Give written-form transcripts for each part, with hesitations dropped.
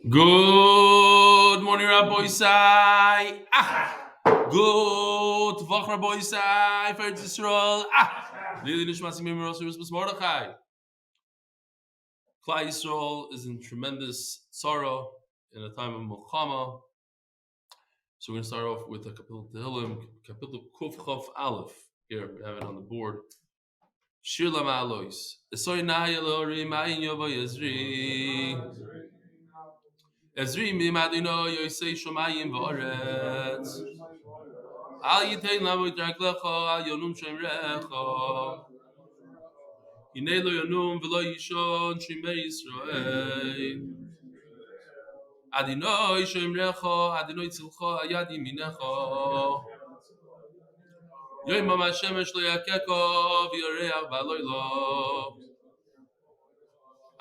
Good morning, Rabbi Isai. Good Voch, Rabbi Isai. For Yisrael. Lili Nishmasi Mimiros Yusuf Mordechai. Klal Yisrael is in tremendous sorrow in a time of Milchama. So we're going to start off with a Kapitel Tehillim, Kapitel Kuf Chof Aleph. Here we have it on the board. Shir Lama Alois. Esoy Naya Lori Mayin Yobo Yezri. Ezri mi madino yosei shomayim v'oretz. Al yitein lamo yitrak lecho al yonum shem recho. Hinei lo yonum v'lo yishon shimei Yisrael. Adinoi shem recho, adinoi tzilcho ayad yiminecho. Yoim mama shemesh lo yakeko v'yoreach v'aloilo.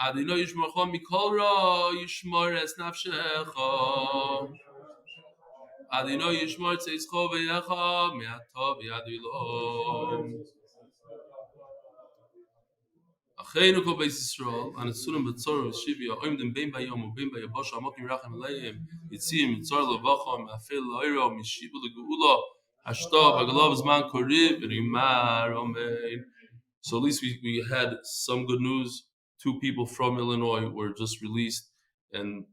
Adinoi yishmorcho mikol ro yishmor es nafshecho. Adino Yishmor Tzeitzcho V'Yecha Me'atov Yadilom. Acheinu Kol Beis Yisrael Anesurim B'Tzor V'Shivya Oimdim Bein Bayom U'Bein Bayabosha Amokim Rachem Aleim Yitzim Mitzor Levacha Me'afel Loiro Mishibu Legeula Hashto B'Galov Zman Koriv Rimar Omein. So at least we had some good news. 2 people from Illinois were just released, and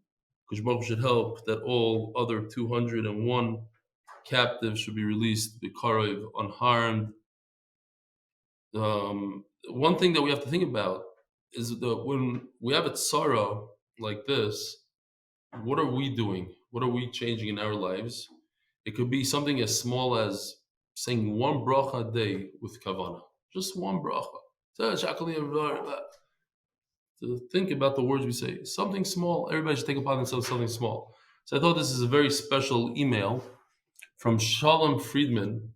Kushbaruch should help that all other 201 captives should be released, B'Karev, unharmed. One thing that we have to think about is that when we have a tzara like this, what are we doing? What are we changing in our lives? It could be something as small as saying one bracha a day with kavanah. Just one bracha. To think about the words we say. Something small. Everybody should take upon themselves something small. So I thought this is a very special email from Shalom Friedman,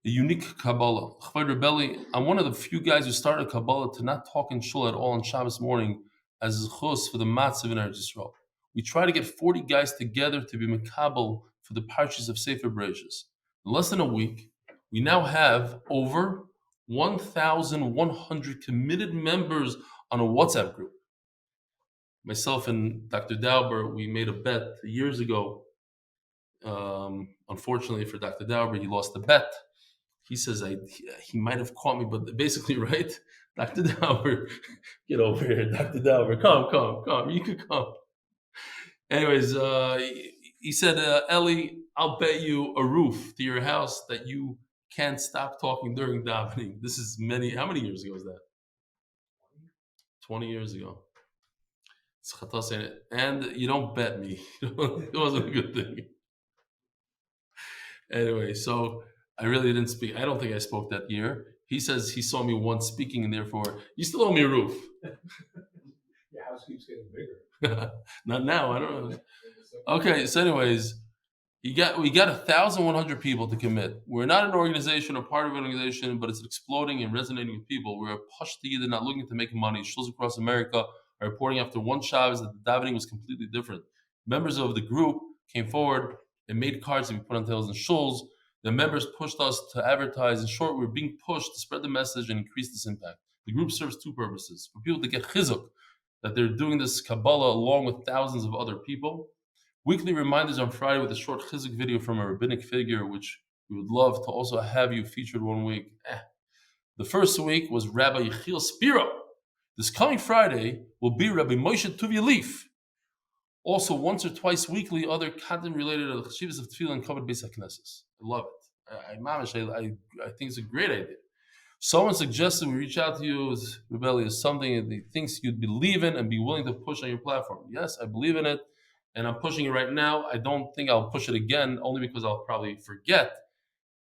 a unique Kabbalah. I'm one of the few guys who started Kabbalah to not talk in shul at all on Shabbos morning as a chus for the matzav in Eretz Yisrael. We try to get 40 guys together to be mekabel for the parshas of Sefer Bereshis. In less than a week, we now have over 1,100 committed members on a WhatsApp group. Myself and Dr. Dauber, we made a bet years ago. Unfortunately for Dr. Dauber, he lost the bet. He says he might have caught me, but basically, right? Dr. Dauber, get over here. Dr. Dauber, come. You could come. Anyways, he said, Eli, I'll bet you a roof to your house that you can't stop talking during davening. This is how many years ago was that? 20 years ago. And you don't bet me. It wasn't a good thing. Anyway, so I really didn't speak. I don't think I spoke that year. He says he saw me once speaking, and therefore, you still owe me a roof. Your house keeps getting bigger. Not now. I don't know. Okay, so anyways, we got 1,100 people to commit. We're not an organization or part of an organization, but it's exploding and resonating with people. We're a pashto yidden, not looking to make money. Shuls across America are reporting after one Shabbos that the davening was completely different. Members of the group came forward and made cards that we put on tails and shuls. The members pushed us to advertise. In short, we were being pushed to spread the message and increase this impact. The group serves 2 purposes. For people to get chizuk, that they're doing this Kabbalah along with thousands of other people. Weekly reminders on Friday with a short chizuk video from a rabbinic figure, which we would love to also have you featured one week. The first week was Rabbi Yechiel Spiro. This coming Friday will be Rabbi Moshe Tuvia Leaf. Also, once or twice weekly, other content related to the cheshivas of tefillah and covered Beis HaKnesses. I love it. I think it's a great idea. Someone suggested we reach out to you as Rebelli as something that he thinks you'd believe in and be willing to push on your platform. Yes, I believe in it, and I'm pushing it right now. I don't think I'll push it again, only because I'll probably forget.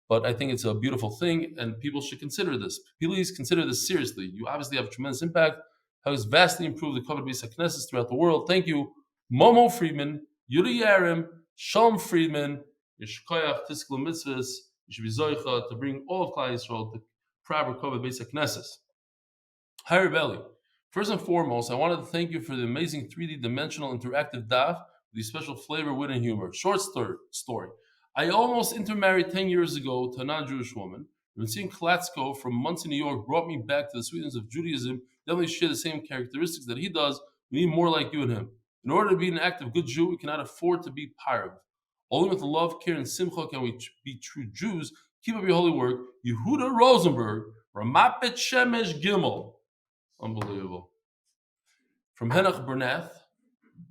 But I think it's a beautiful thing, and people should consider this. Please consider this seriously. You obviously have a tremendous impact. Has vastly improved the covered Beis HaKnesses throughout the world. Thank you, Momo Friedman, Yuri Yarim, Shalom Friedman, Yeshkoyach Tiskul Mitzvahs. You should be zoicha to bring all of Klal Yisrael to proper covered Beis HaKnesses. Hi, Rebelli. First and foremost, I wanted to thank you for the amazing 3D dimensional interactive daf with the special flavor, wit, and humor. Short story. I almost intermarried 10 years ago to a non-Jewish woman. I've been seeing Klatsko from months in New York brought me back to the sweetness of Judaism. Definitely share the same characteristics that he does. We need more like you and him. In order to be an active good Jew, we cannot afford to be parv. Only with love, care, and simcha can we be true Jews. Keep up your holy work. Yehuda Rosenberg, Ramapet Shemesh Gimel. Unbelievable. From Henach Bernath,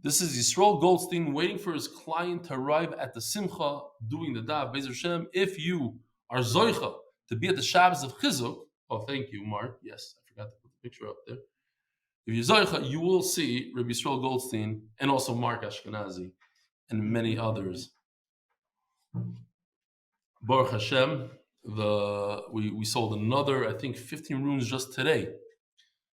this is Yisrael Goldstein waiting for his client to arrive at the Simcha, doing the Daf Beis Hashem. If you are Zoicha to be at the Shabbos of Chizuk, oh, thank you, Mark. Yes, I forgot to put the picture up there. If you're Zoicha, you will see Rabbi Yisrael Goldstein and also Mark Ashkenazi and many others. Baruch Hashem, we sold another, I think, 15 rooms just today.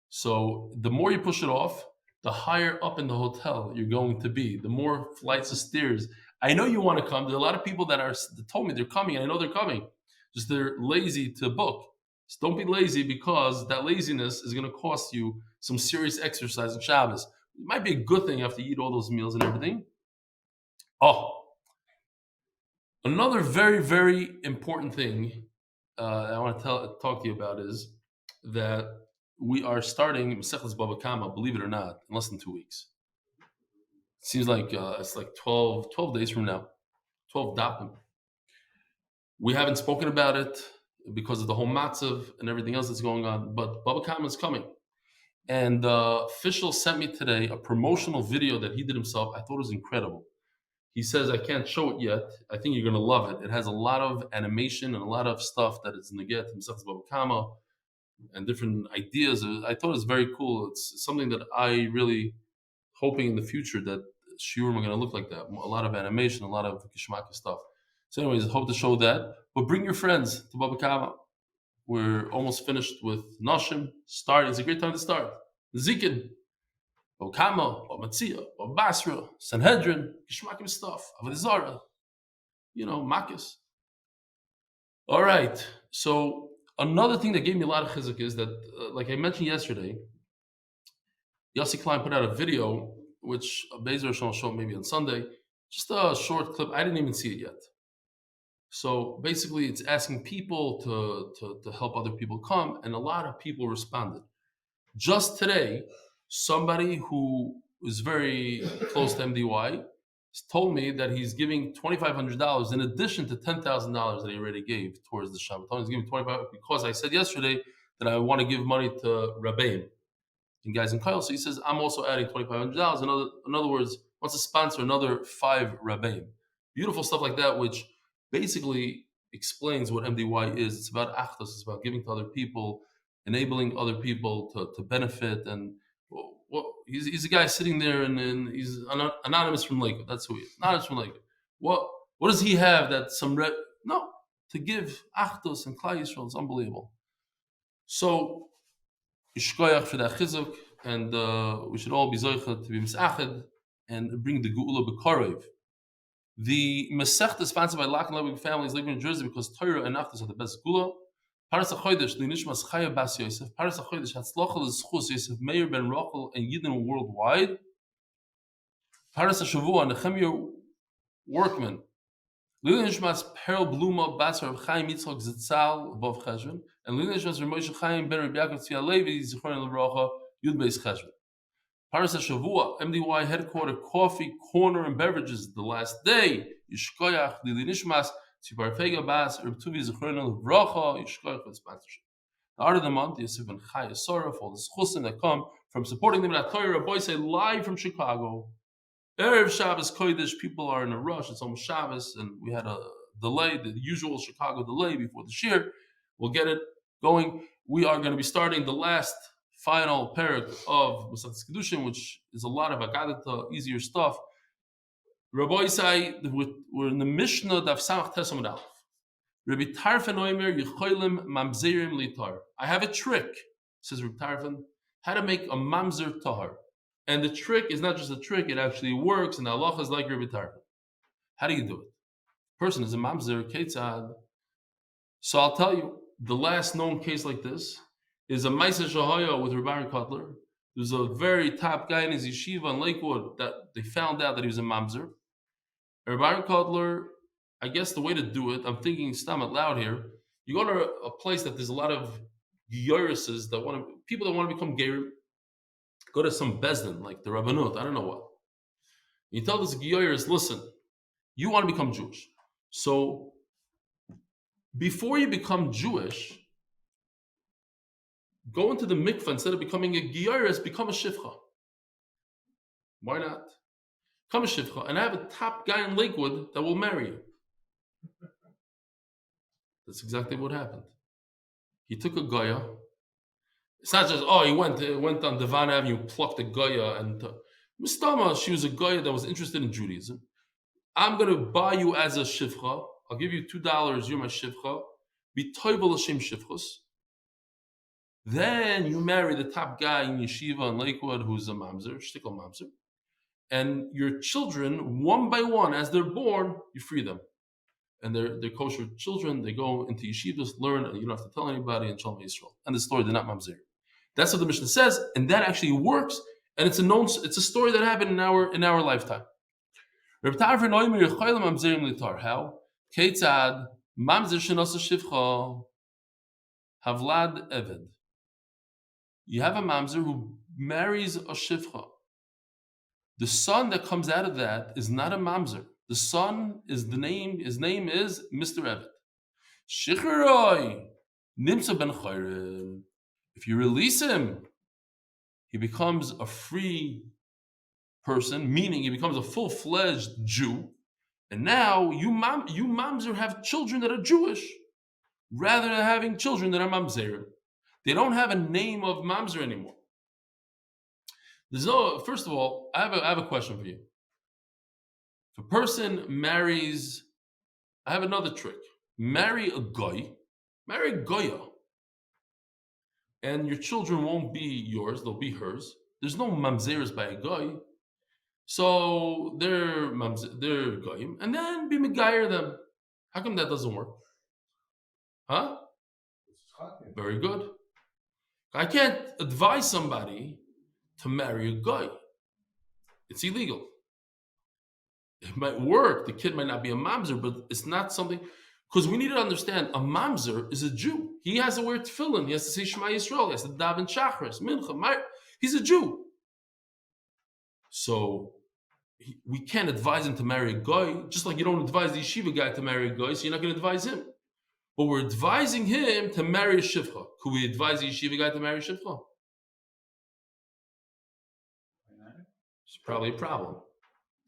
So the more you push it off, the higher up in the hotel you're going to be, the more flights of stairs. I know you want to come. There are a lot of people that told me they're coming, and I know they're coming. Just they're lazy to book. So don't be lazy, because that laziness is going to cost you some serious exercise on Shabbos. It might be a good thing after you eat all those meals and everything. Oh, another very, very important thing I want to talk to you about is that we are starting Masechtas Baba Kama, believe it or not, in less than 2 weeks. It seems like it's like 12 days from now, 12 dapim. We haven't spoken about it because of the whole matzav and everything else that's going on, but Baba Kama is coming. And Fischl sent me today a promotional video that he did himself. I thought it was incredible. He says, I can't show it yet. I think you're going to love it. It has a lot of animation and a lot of stuff that is Neget himself, Baba Kama, and different ideas. I thought it was very cool. It's something that I really hoping in the future that shiurim are going to look like that. A lot of animation, a lot of kishmaki stuff. So anyways, I hope to show that. But bring your friends to Baba Kama. We're almost finished with Nashim. It's a great time to start. Zikin, Baba Kama, Baba Matzia, Baba Basra, Sanhedrin, kishmaki stuff, Avodah Zarah, Makis. All right, so another thing that gave me a lot of chizuk is that, like I mentioned yesterday, Yossi Klein put out a video, which Bezer will show maybe on Sunday, just a short clip. I didn't even see it yet. So basically, it's asking people to help other people come, and a lot of people responded. Just today, somebody who is very close to MDY told me that he's giving $2,500 in addition to $10,000 that he already gave towards the Shabbaton. He's giving $25 because I said yesterday that I want to give money to Rabbeim and guys in Kyle. So he says, I'm also adding $2,500. In other words, wants to sponsor another 5 Rabbeim. Beautiful stuff like that, which basically explains what MDY is. It's about achdus. It's about giving to other people, enabling other people to benefit. And he's a guy sitting there and he's anonymous from Lakewood. That's who he is. Anonymous from Lakewood. What does he have that to give achdus and Klal Yisrael? It's unbelievable. So Ishkoyach for that chizuk, and we should all be zoicha to be misached and bring the geula b'karev. The Masechta is sponsored by Lakewood Lebovic families living in Jersey because torah and achdus are the best geula. Paras HaChodesh, Linishmas Chaya Bas Yosef, Paras HaChodesh, Hatzlocha L'zechus Yosef Mayer ben Rochel and yidden worldwide. Paras HaShavua, Nechemia Worcman, Linishmas b'lomא Basar of Chaim Yitzchak Zitzal Voch Cheshon, and Linishmas Moshe Chaim ben Yaakov Tzvi Levi Zichron L'Rocha Yud Beis Cheshon. Paras HaShavua, MDY headquarter coffee, corner, and beverages. The last day, Yishkoyach Linishmas. The art of the month, Yosef and Chaya Sorah, for all the schusim that come from supporting them in that torah. Boy say live from Chicago. Erev Shabbos Kodesh, people are in a rush. It's almost Shabbos, and we had a delay, the usual Chicago delay before the shir. We'll get it going. We are going to be starting the last final parak of Masechtas Kiddushin, which is a lot of Agadata, easier stuff. Rabbi say we're in the Mishnah Daf Samach Tes Amud Aleph. Rabbi Tarfon Omer Yecholim Mamzerim Litar. I have a trick, says Rabbi Tarfon, how to make a mamzer tahar. And the trick is not just a trick; it actually works. And the halacha is like Rabbi Tarfon. How do you do it? Person is a mamzer ketzad. So I'll tell you, the last known case like this is a Maisa Shahaya with Rabbi Kotler. There's a very top guy in his yeshiva in Lakewood that they found out that he was a mamzer. Rabbi Kotler, I guess the way to do it, I'm thinking stam out loud here. You go to a place that there's a lot of geyorises people that want to become geir. Go to some bezdin like the Rabbanut, I don't know what. You tell this Giyoris, listen, you want to become Jewish. So before you become Jewish, go into the mikveh instead of becoming a Giyoris, become a Shifcha. Why not? Become a Shifcha and have a top guy in Lakewood that will marry you. That's exactly what happened. He took a Goya. It's not just, he went on Devon Avenue, plucked a Goya, and Mistama, she was a Goya that was interested in Judaism. I'm going to buy you as a Shifcha. I'll give you $2, you're my Shifcha. Be toivel Hashem Shifchos. Then you marry the top guy in Yeshiva in Lakewood who's a mamzer, shtickle mamzer. And your children, one by one, as they're born, you free them. And they're kosher children, they go into yeshivas, learn, and you don't have to tell anybody, and Shalom Yisrael. And the story, they're not mamzer. That's what the Mishnah says, and that actually works, and it's a story that happened in our lifetime. How? Ketzad mamzer shenos shivcha havlad eved. You have a mamzer who marries a shivcha. The son that comes out of that is not a mamzer. The son is his name is Mr. Evet. Shicharoi Nimsa ben Chayrim. If you release him, he becomes a free person, meaning he becomes a full-fledged Jew. And now you mamzer have children that are Jewish, rather than having children that are mamzerim. They don't have a name of mamzer anymore. First of all, I have a question for you. If a person marries, I have another trick. Marry a Goya, and your children won't be yours, they'll be hers. There's no mamzeres by a Goy. So they're Goyim, and then be megayer them. How come that doesn't work? Huh? Very good. I can't advise somebody to marry a Goy. It's illegal. It might work. The kid might not be a mamzer, but it's not something. Because we need to understand, a mamzer is a Jew. He has to wear tefillin. He has to say Shema Yisrael. He has to daven Shachris, Mincha. He's a Jew. So we can't advise him to marry a guy, just like you don't advise the yeshiva guy to marry a guy, so you're not going to advise him. But we're advising him to marry a shivcha. Could we advise the yeshiva guy to marry a shivcha? It's probably a problem.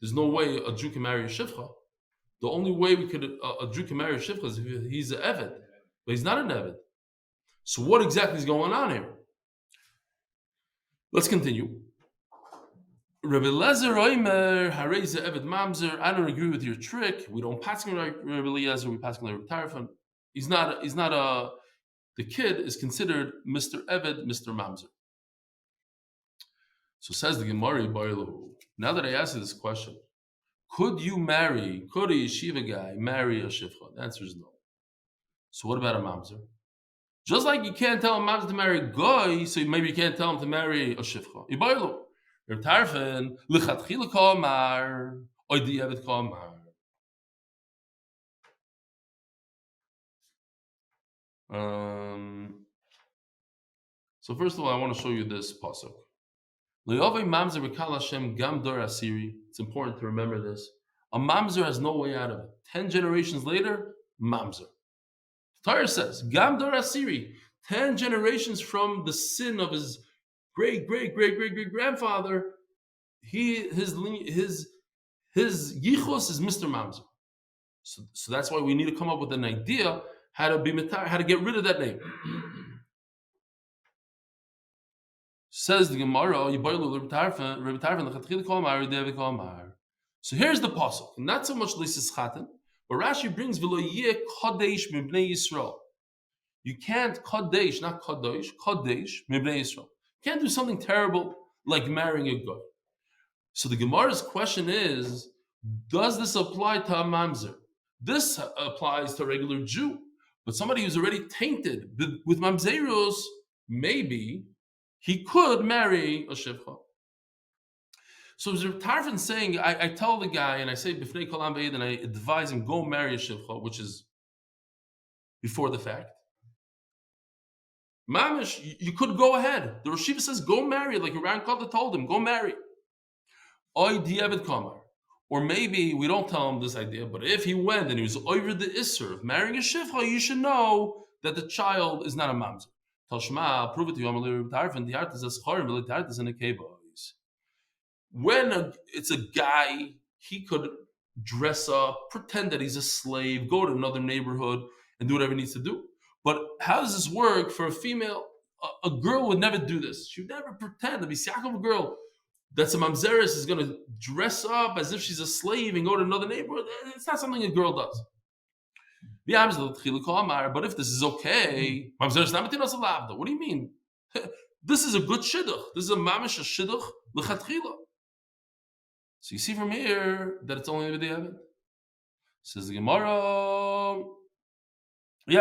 There's no way a Jew can marry a shivcha. The only way a Jew can marry a shivcha is if he's an eved, but he's not an eved. So what exactly is going on here? Let's continue. Rabbi Lezer Oimer, Hareza Eved Mamzer. I don't agree with your trick. We don't pass him like Rabbi Lezer. We pass him like Rabbi Tarfon. He's not a. The kid is considered Mr. Eved, Mr. Mamzer. So says the Gemara. Now that I asked you this question, could a yeshiva guy marry a shivcha? The answer is no. So what about a mamzer? Just like you can't tell a mamzer to marry a guy, so maybe you can't tell him to marry a shivcha. Ibaylo. Reb Tarfon, lichatchila kamar, oy di'evet kamar. So first of all, I want to show you this pasuk. It's important to remember this. A mamzer has no way out of it. 10 generations later, mamzer. The Torah says, Gam dor asiri, 10 generations from the sin of his great grandfather, his yichus is Mr. Mamzer. So that's why we need to come up with an idea how to get rid of that name. Says the Gemara, so here's the pasuk, not so much Lisis Chatan, but Rashi brings V'lo yeh kodesh mibnei Yisrael. You can't kodesh, not kodesh, kodesh mibnei Yisrael. You can't do something terrible like marrying a guy. So the Gemara's question is, does this apply to a mamzer? This applies to a regular Jew, but somebody who's already tainted with mamzerus, maybe he could marry a shivcha. So as Tarfon saying, I tell the guy and I say b'fnei kol am v'yid, and I advise him go marry a shivcha, which is before the fact. Mamish, you could go ahead. The Rosh says go marry, like Ran Kota told him, go marry. Oy di'evet kamar. Or maybe we don't tell him this idea, but if he went and he was over the Isser of marrying a Shifcha, you should know that the child is not a mamzer. Tashma, prove it to you. When it's a guy, he could dress up, pretend that he's a slave, go to another neighborhood, and do whatever he needs to do. But how does this work for a female? A girl would never do this. She would never pretend to be Ya'akov, a girl that's a mamzeres is going to dress up as if she's a slave and go to another neighborhood. It's not something a girl does. But if this is okay, what do you mean? This is a good shidduch. This is a mamish shidduch l'chatchila. So you see from here that it's only the Evid. Says the Gemara. The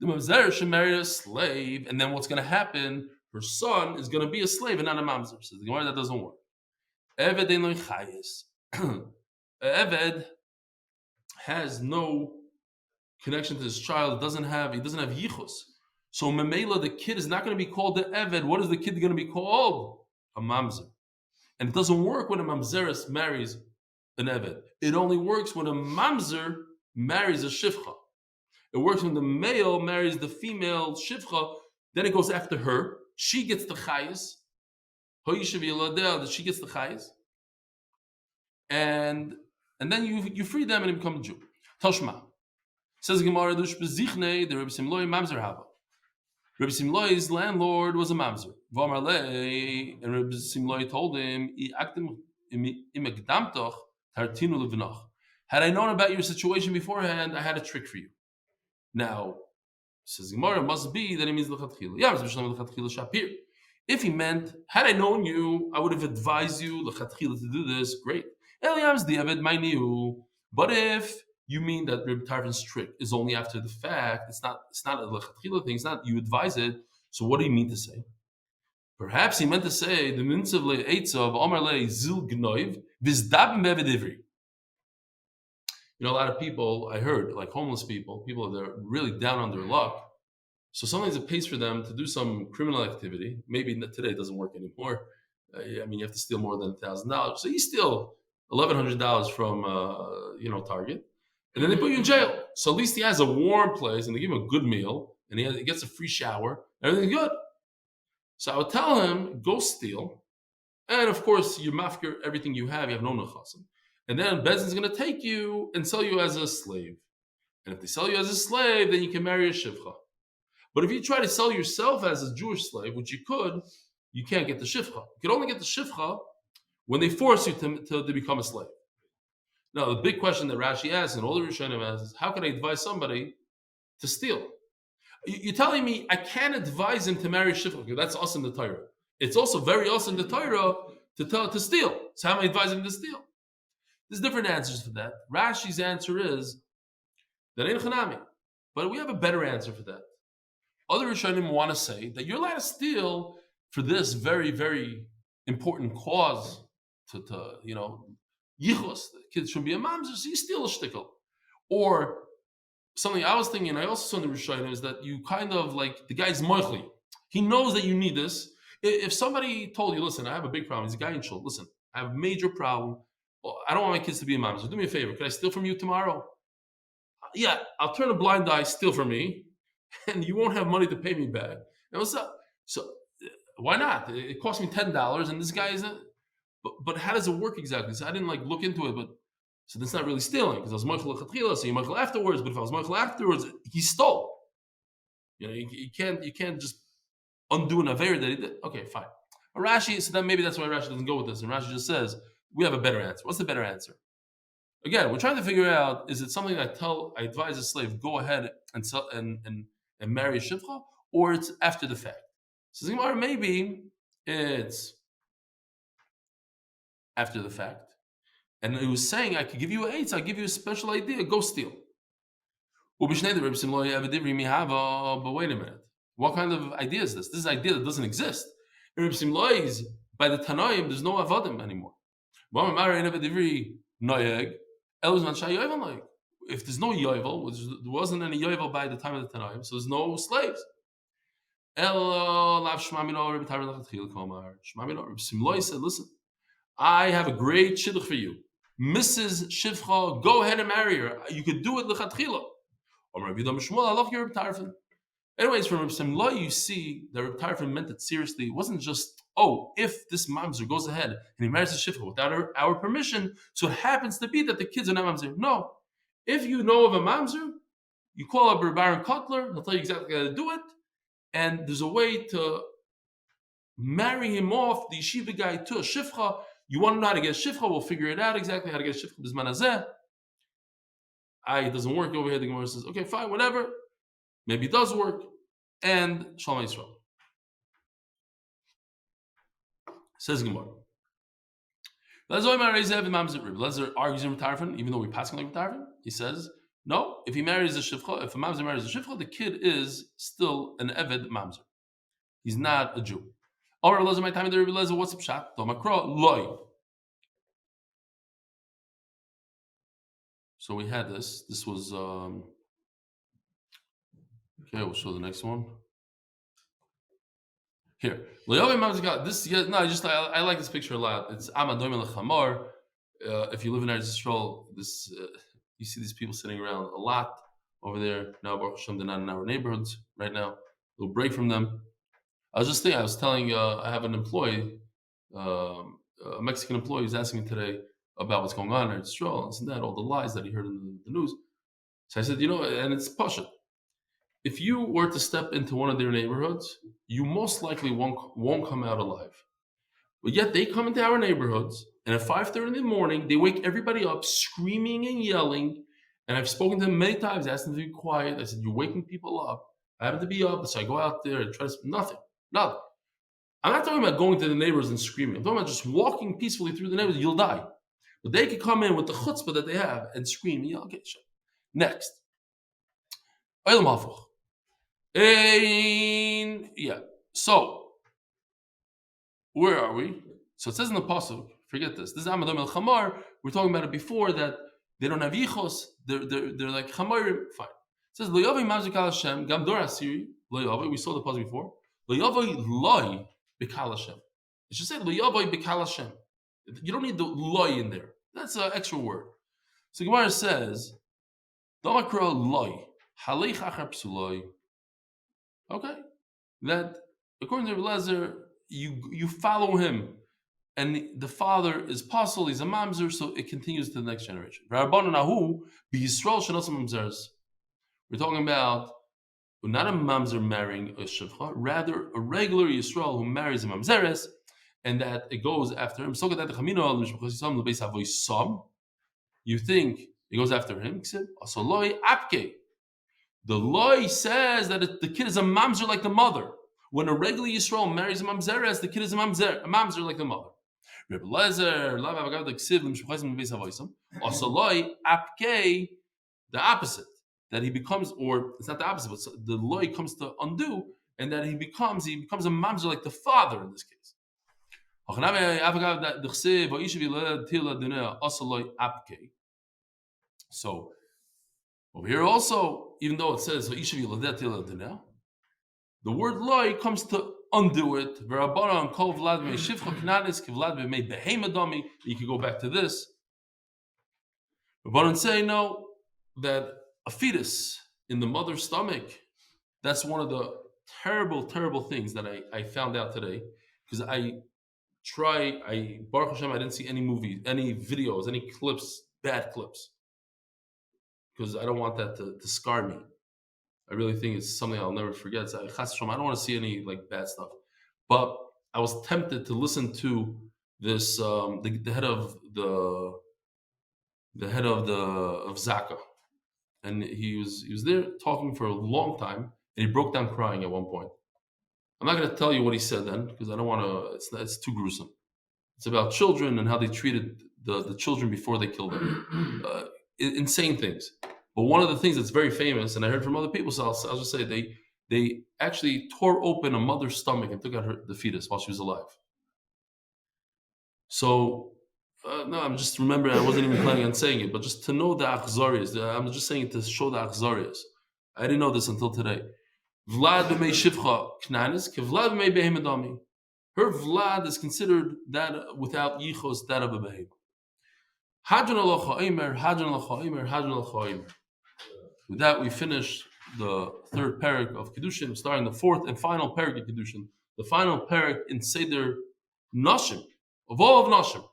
mamzer should marry a slave, and then what's going to happen? Her son is going to be a slave and not a mamzer. Says the Gemara, that doesn't work. Eved ein lo chayes. Eved has no connection to his child. He doesn't have yichus. So memela, the kid is not going to be called the Eved. What is the kid going to be called? A mamzer. And it doesn't work when a mamzeres marries an Eved. It only works when a mamzer marries a shifcha. It works when the male marries the female shifcha. Then it goes after her. She gets the chayes. That she gets the chayes. And then you free them and you become a Jew. Toshma. Says Gemara, the Rebbe Simloi mamzer hava. Rebbe Simloi's landlord was a mamzer. And Rebbe Simloi told him, had I known about your situation beforehand, I had a trick for you. Now, says Gemara, it must be that it means l'chatchila. If he meant, had I known you, I would have advised you l'chatchila to do this. Great. Eliam's diavad ma'niu. But if you mean that Reb Tarfan's trick is only after the fact, it's not a l'chatchila thing. It's not you advise it. So what do you mean to say? Perhaps he meant to say the mitzvah le'etzav Omar le zil gnoiv v'zdabim bevedivri. You know, a lot of people, I heard, like homeless people that are really down on their luck. So sometimes it pays for them to do some criminal activity. Maybe today it doesn't work anymore. I mean, you have to steal more than $1,000. So you steal $1,100 from, Target. And then they put you in jail. So at least he has a warm place and they give him a good meal and he gets a free shower. Everything's good. So I would tell him, go steal. And of course, you mafkir everything you have no nechasim. And then Bezin's going to take you and sell you as a slave. And if they sell you as a slave, then you can marry a shivcha. But if you try to sell yourself as a Jewish slave, which you can't get the shivcha. You can only get the shivcha when they force you to become a slave. Now, the big question that Rashi asks and all the Rishonim asks is, how can I advise somebody to steal? You're telling me I can't advise him to marry shivcha, because that's us in the Torah. It's also very us in the Torah to steal. So how am I advising him to steal? There's different answers for that. Rashi's answer is that ain't chanami, but we have a better answer for that. Other Rishonim want to say that you're allowed to steal for this very, very important cause to yichus. The kids should be a mamzer, so you steal a shtickle. Or something I was thinking, I also saw in the Rishonim, is that you kind of like the guy's moichli. He knows that you need this. If somebody told you, listen, I have a big problem. He's a guy in shul. Listen, I have a major problem. I don't want my kids to be imams. So do me a favor. Can I steal from you tomorrow? Yeah, I'll turn a blind eye, steal from me, and you won't have money to pay me back. And what's up? So why not? It cost me $10, and this guy isn't. But how does it work exactly? So I didn't look into it. But so that's not really stealing because I was mochel lechatchila, so you mochel afterwards. But if I was mochel afterwards, he stole. You can't just undo an aver that he did. Okay, fine. But Rashi, so then maybe that's why Rashi doesn't go with this, and Rashi just says, we have a better answer. What's the better answer? Again, we're trying to figure out, is it something I advise a slave, go ahead and sell and marry a shivcha, or it's after the fact? So maybe it's after the fact. And he was saying, I could give you eight, I'll give you a special idea, go steal. But wait a minute. What kind of idea is this? This is an idea that doesn't exist. In Reb Simloi is, by the Tanaim, there's no avadim anymore. If there's no yovel, there wasn't any yovel by the time of the Tanaim, so there's no slaves. Reb Simloi said, listen, I have a great shidduch for you. Mrs. Shivcha, go ahead and marry her. You could do it lechatchila. I love your Reb Tarfon. Anyways, from Reb Simla, you see that Reb Tarfon meant it seriously. It wasn't just, if this mamzer goes ahead and he marries a Shivcha without our permission, so it happens to be that the kids are not mamzer. No. If you know of a mamzer, you call up Reb Baron Kotler, he'll tell you exactly how to do it, and there's a way to marry him off, the yeshiva guy, to a Shivcha. You want to know how to get a Shivcha, we'll figure it out exactly how to get a Shivcha b'zman hazeh. It doesn't work over here. The Gemara says, okay, fine, whatever. Maybe it does work. And Shalom Yisrael. Says Gemara. Lezer argues in Tarfon, even though we pass like Tarfon. He says, no, if he marries a Shivcha, if a mamzer marries a Shivcha, the kid is still an Eved mamzer. He's not a Jew. What's the pshat? Loy. So we had this. This was okay. We'll show the next one. Here, this I like this picture a lot. It's Amadoim Lechamor. If you live in Eretz Yisrael, this you see these people sitting around a lot over there. Now, Baruch Hashem, they're not in our neighborhoods right now. We'll break from them. I was telling, I have an employee, a Mexican employee, who's asking me today about what's going on in Eretz Yisrael, and that all the lies that he heard in the news. So I said, and it's Pasha. If you were to step into one of their neighborhoods, you most likely won't come out alive. But yet they come into our neighborhoods, and at 5:30 in the morning, they wake everybody up screaming and yelling. And I've spoken to them many times, asked them to be quiet. I said, you're waking people up. I happen to be up, so I go out there and try to nothing. I'm not talking about going to the neighbors and screaming. I'm talking about just walking peacefully through the neighborhood. You'll die. But they could come in with the chutzpah that they have and scream. Yeah, okay, sure. Next. Yeah. So, where are we? So it says in the pasuk, forget this. This is Amadam el Chamar. We're talking about it before that they don't have yichos. They're like Chamarim. Fine. It says, Lo Yavai Mazikal Hashem, Gam Dor Asiri, Lo Yavai. We saw the pasuk before. Lo Yavai Loi B'Kal Hashem. It should say Lo Yavai B'Kal Hashem. You don't need the Loi in there. That's an extra word. So Gemara says, Damakra Loi, Halei Chachar Psuloi. Okay, that according to Eliezer, you follow him, and the father is pasul, he's a mamzer, so it continues to the next generation. We're talking about not a mamzer marrying a shivcha, rather a regular Yisrael who marries a mamzeres, and that it goes after him. You think it goes after him? The loy says that the kid is a mamzer like the mother. When a regular Yisrael marries a mamzeres, the kid is a mamzer like the mother. Also loy apke, the opposite, that he becomes, or it's not the opposite, but the loy comes to undo, and that he becomes a mamzer like the father in this case. So over here also, even though it says the word loy comes to undo it. You can go back to this. Rabbanan say no, that a fetus in the mother's stomach, that's one of the terrible, terrible things that I found out today, because Baruch Hashem, I didn't see any movies, any videos, any clips, bad clips, because I don't want that to scar me. I really think it's something I'll never forget. So, I don't want to see any bad stuff. But I was tempted to listen to this the head of Zaka, and he was there talking for a long time, and he broke down crying at one point. I'm not going to tell you what he said then, because I don't want to. It's too gruesome. It's about children and how they treated the children before they killed them. Insane things. But one of the things that's very famous, and I heard from other people, so I'll just say they actually tore open a mother's stomach and took out the fetus while she was alive. So, no, I'm just remembering, I wasn't even planning on saying it, but just to know the achzarias, I'm just saying it to show the achzarias. I didn't know this until today. Vlad b'mei shivcha knanis, ke Vlad b'mei behemedami. Her vlad is considered that without yichos, that of a behemoth. Hadran Halacha Omer, Hadran Halacha Omer, Hadran Halacha Omer. With that, we finish the third parak of Kiddushin, starting the fourth and final parak of Kiddushin, the final parak in Seder Nashim, of all of Nashim.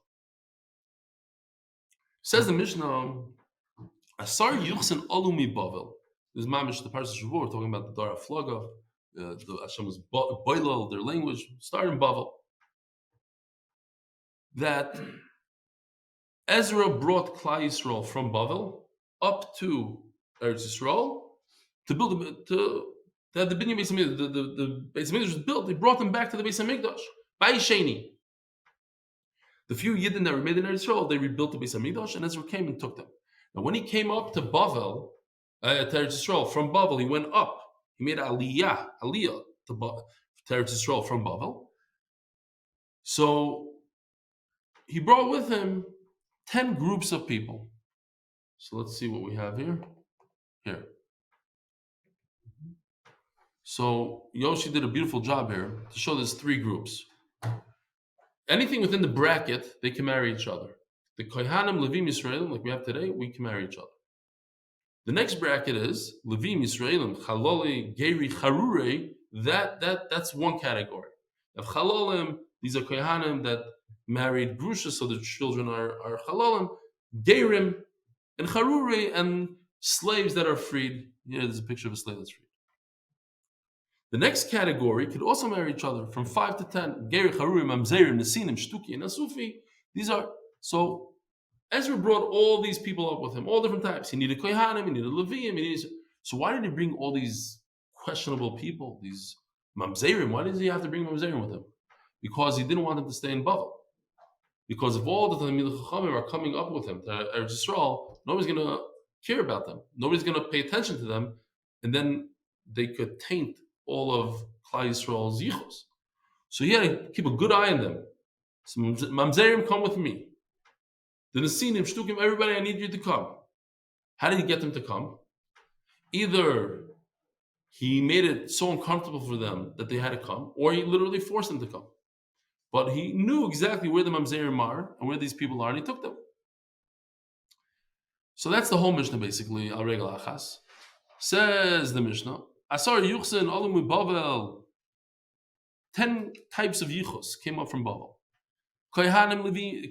Says the Mishnah, Asar Yuchsin Olumi Bavel. This is Mamish, the Parshas Shavua, we're talking about the Dara Flaga, the Hashem was Boilal, their language, started in Bavel. That Ezra brought Klal Yisrael from Bavel up to Eretz Yisrael to build to have the Billyack Beis Hamikdash. The Beis Hamikdash was built. They brought them back to the Beis Hamikdash by Sheni. The few yidden that were made in Eretz Yisrael, they rebuilt the Beis Hamikdash, and Ezra came and took them. Now, when he came up to Bavel, to Eretz Yisrael from Bavel, he went up. He made aliyah to Eretz Yisrael from Bavel. So he brought with him 10 groups of people. So let's see what we have here. Here. So Yoshi did a beautiful job here to show there's 3 groups. Anything within the bracket, they can marry each other. The Kohanim, Levim, Yisraelim, like we have today, we can marry each other. The next bracket is Levim, Yisraelim, Chaloli, Geri, Charure. That's one category. Of Chalolim, these are Kohanim that married Grusha, so the children are Chalolim, Gerim, and Charure, and slaves that are freed. Here, there's a picture of a slave that's freed. The next category could also marry each other from 5 to 10. Geri, Charure, Mamzerim, Nesinim, Shtuki, and Asufi. These are, so Ezra brought all these people up with him, all different types. He needed Kohanim, he needed Levim, so why did he bring all these questionable people, these Mamzerim? Why does he have to bring Mamzerim with him? Because he didn't want them to stay in Bavel. Because if all the Talmidei Chachamim are coming up with him to Eretz Yisrael, nobody's going to care about them. Nobody's going to pay attention to them, and then they could taint all of Klal Yisrael's yichos. So he had to keep a good eye on them. So Mamzerim, come with me. The Nesinim, Shtukim, everybody, I need you to come. How did he get them to come? Either he made it so uncomfortable for them that they had to come, or he literally forced them to come. But he knew exactly where the Mamzerim are and where these people are, and he took them. So that's the whole Mishnah, basically. Al Regel Achas. Says the Mishnah, Asar Yuchsin Olumi Bavel. 10 types of yichos came up from Bavel. Kohanim Levi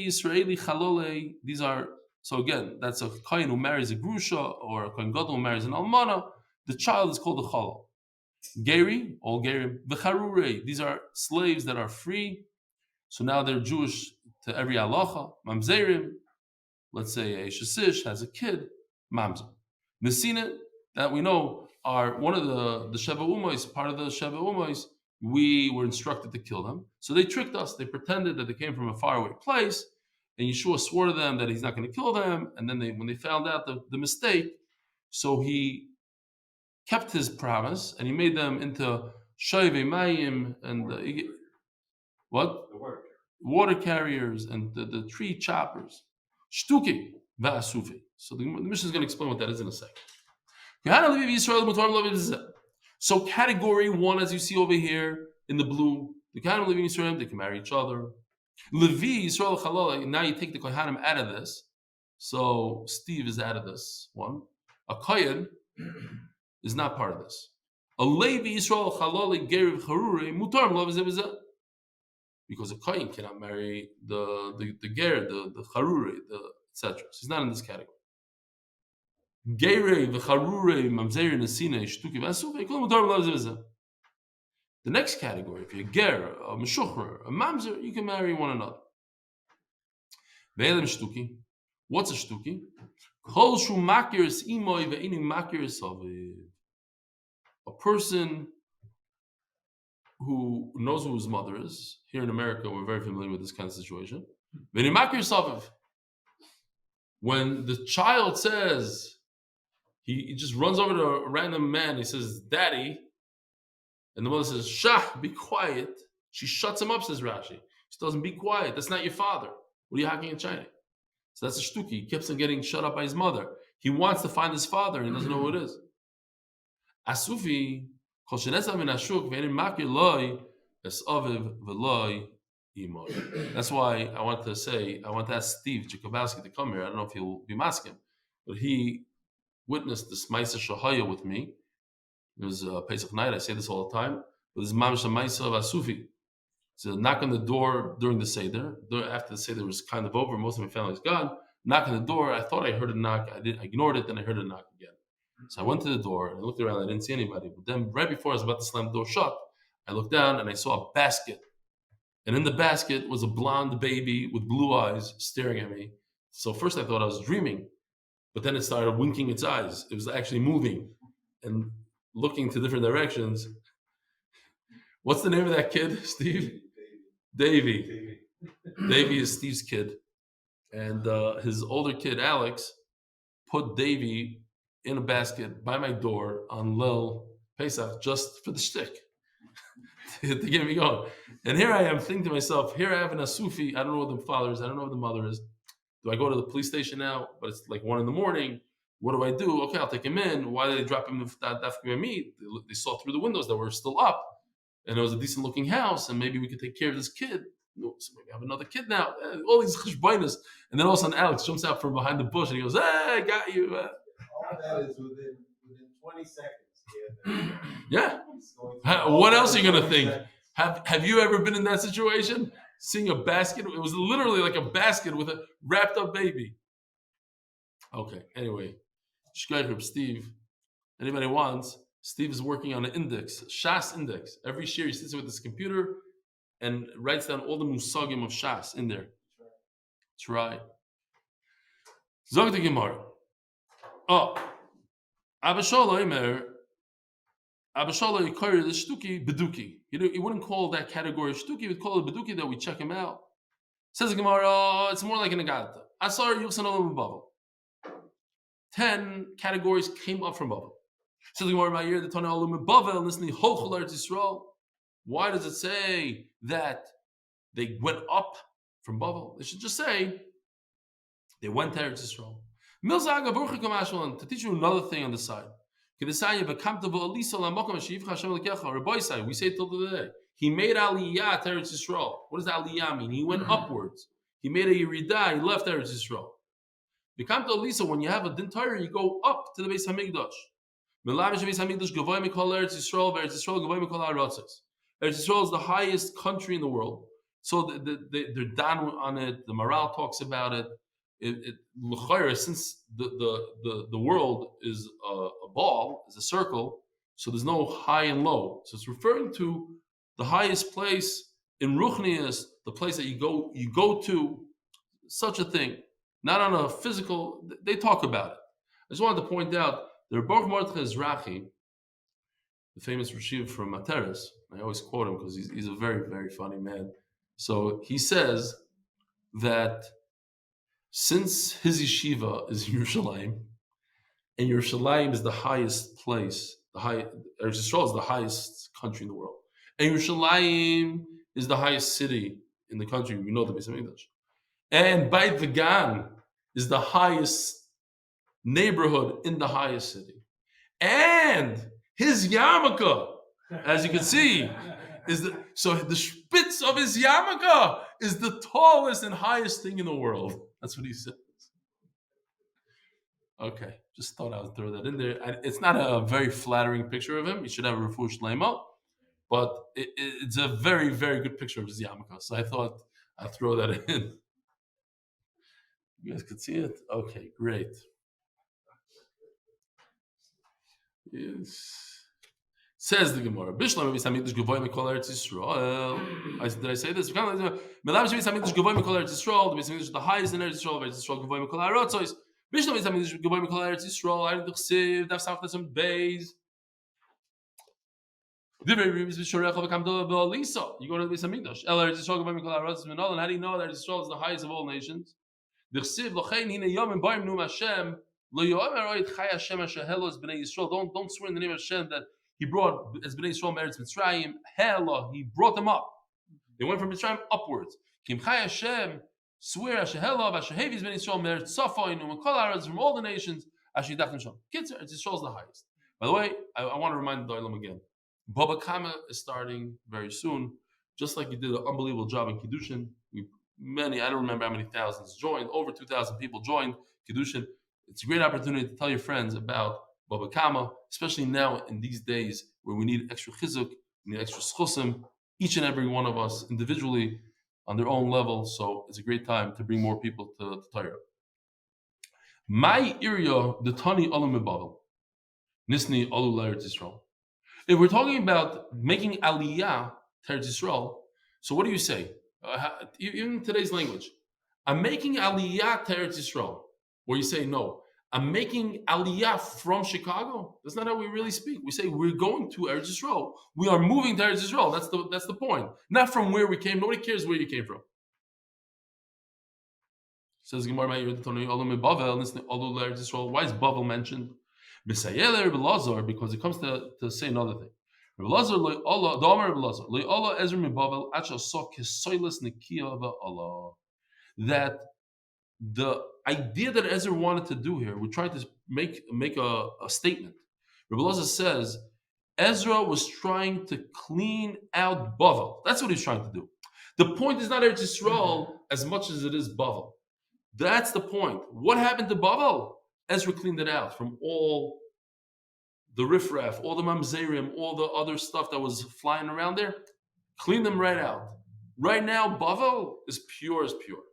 Yisraeli Chalole. These are, so again, that's a Kohen who marries a Grusha, or a Kohen Gadol who marries an Almana. The child is called a Chalol. Geri, all Gerim. V'charurei, these are slaves that are free. So now they're Jewish to every halacha. Mamzerim, let's say a Shasish has a kid, Mamzer. Nesina, that we know are one of the Sheva Umois, part of the Sheva Umois. We were instructed to kill them. So they tricked us. They pretended that they came from a faraway place, and Yeshua swore to them that he's not going to kill them. And then when they found out the mistake, so he kept his promise, and he made them into Shoyvei Mayim, and what? Water carriers, and the tree choppers. Shtuki va'asufi. So the Mishnah is going to explain what that is in a second. So category 1, as you see over here in the blue, the Kohanim living in Israel, they can marry each other. Levi Yisrael Chalala. Now you take the Kohanim out of this. So Steve is out of this one. A Kohen is not part of this. A Levi Yisrael Chalala Geriv Harure Mutar Mlav. Because a Kohen cannot marry the Ger, the Harure, etc. So he's not in this category. The next category, if you're a ger, a meshuchrer, a mamzer, you can marry one another. What's a shtuki? A person who knows who his mother is. Here in America, we're very familiar with this kind of situation. When the child says, he just runs over to a random man, he says, Daddy, and the mother says, Shah, be quiet. She shuts him up, says Rashi. She tells him, be quiet, that's not your father. What are you hacking and shining? So that's a shtuki. He keeps on getting shut up by his mother. He wants to find his father, and he doesn't know who it is. Asufi, es aviv v'loy imoy. That's why I want to ask Steve Jakubowski to come here. I don't know if he'll be masking, but he witnessed this Maisa Shahaya with me. It was Pesach night. I say this all the time. But this is Mamash Maisa of Asufi. It's a knock on the door during the Seder. After the Seder was kind of over, most of my family's gone. Knock on the door. I thought I heard a knock. I ignored it. Then I heard a knock again. So I went to the door and I looked around. I didn't see anybody. But then right before I was about to slam the door shut, I looked down and I saw a basket. And in the basket was a blonde baby with blue eyes staring at me. So first I thought I was dreaming. But then it started winking its eyes. It was actually moving and looking to different directions. What's the name of that kid, Steve? Davy. Davy is Steve's kid. And his older kid, Alex, put Davy in a basket by my door on Lil Pesach just for the shtick to get me going. And here I am thinking to myself, here I have an Asufi. I don't know what the father is. I don't know what the mother is. Do I go to the police station now? But it's like 1 a.m. What do I do? Okay, I'll take him in. Why did they drop him by me? They saw through the windows that were still up. And it was a decent looking house. And maybe we could take care of this kid. No, so maybe I have another kid now. All these cheshbainas. And then all of a sudden Alex jumps out from behind the bush and he goes, hey, I got you. All that is within 20 seconds. Yeah. What else are you going to think? Have you ever been in that situation? Seeing a basket? It was literally like a basket with a wrapped up baby. Okay, anyway. Shkaychub, Steve. Anybody wants? Steve is working on an index, Shas index. Every year he sits with his computer and writes down all the musagim of Shas in there. Try. Zog the Gemara. Oh. Abashala Imer. Abashala Yikari the Shtuki Beduki. He wouldn't call that category Shtuki, he would call it Beduki, that we check him out. Says the Gemara, it's more like an Agadata. Asar Yuchsan Olam Bubble. 10 categories came up from Babel. Says the Gemara, my year, the Tana Olam Bavel, listening Rochel Yisrael. Why does it say that they went up from Babel? They should just say they went to Eretz Yisrael. To teach you another thing on the side. We say it till today. He made Aliyah to Eretz Yisrael. What does Aliyah mean? He went upwards. He made a Yeridah. He left Eretz Yisrael. When you have a din Torah, you go up to the Beis Hamikdash. Eretz Yisrael is the highest country in the world. So they're down on it. The morale talks about it. Since the world is a ball, is a circle, so there's no high and low. So it's referring to the highest place in Ruchnias, the place that you go to, such a thing. Not on a physical, they talk about it. I just wanted to point out, the Baruch Mordechai Ezrachi, the famous Rashiv from Materis, I always quote him because he's a very, very funny man. So he says that since his yeshiva is Yerushalayim, and Yerushalayim is the highest place, Eretz Yisrael is the highest country in the world, and Yerushalayim is the highest city in the country, we know the Beis Hamikdash. And Beit Vegan is the highest neighborhood in the highest city. And his yarmulke, as you can see, so the spitz of his yarmulke is the tallest and highest thing in the world. That's what he says. Okay, just thought I would throw that in there. It's not a very flattering picture of him. He should have a refuah shleima, but it's a very, very good picture of his yarmulke. So I thought I'd throw that in. You guys could see it? Okay, great. Yes. Says the Gemara. Did I say this? The highest in Eretz Yisrael, Eretz Yisrael Gavoy Mikol HaRotzois. Bishlam Amud Beis. You go to the Beis Hamikdash. Eretz Yisrael Gavoy Mikol HaRotzois. And how do you know that Eretz Yisrael is the highest of all nations? Don't swear in the name of Hashem that He brought as Bnei Yisrael Eretz Mitzrayim. Hela, He brought them up. They went from Mitzrayim upwards. Kim Chai Hashem, swear Hashehela, Hashehevis Bnei Yisrael Eretz Safayin Umekol Haaretz from all the nations. Ashidach Nisham. Kids, Eretz Yisrael is the highest. By the way, I want to remind the Olam again. Baba Kama is starting very soon. just like you did an unbelievable job in Kiddushin. I don't remember how many thousands joined. Over 2,000 people joined Kiddushin. It's a great opportunity to tell your friends about Baba Kama, especially now in these days where we need extra chizuk, we need extra schusim, each and every one of us individually on their own level. So it's a great time to bring more people to Torah. My area, the Tani Olam Mebavel, Nisni Olu L'Eretz Yisrael. If we're talking about making Aliyah to Eretz Yisrael, so what do you say? Even in today's language, I'm making Aliyah to Eretz Yisrael. Or you say, no, I'm making Aliyah from Chicago. That's not how we really speak. We say we're going to Eretz Yisrael. We are moving to Eretz Yisrael. That's the point. Not from where we came. Nobody cares where you came from. Says Gemara, why is Bavel mentioned? Because it comes to say another thing. That the idea that Ezra wanted to do here, we tried to make a statement. Rabbi Elazar says Ezra was trying to clean out Bavel. That's what he's trying to do. The point is not Eretz Yisrael as much as it is Bavel. That's the point. What happened to Bavel? Ezra cleaned it out from all the riffraff, all the mamzerim, all the other stuff that was flying around there. Cleaned them right out. Right now, Bavel is pure as pure.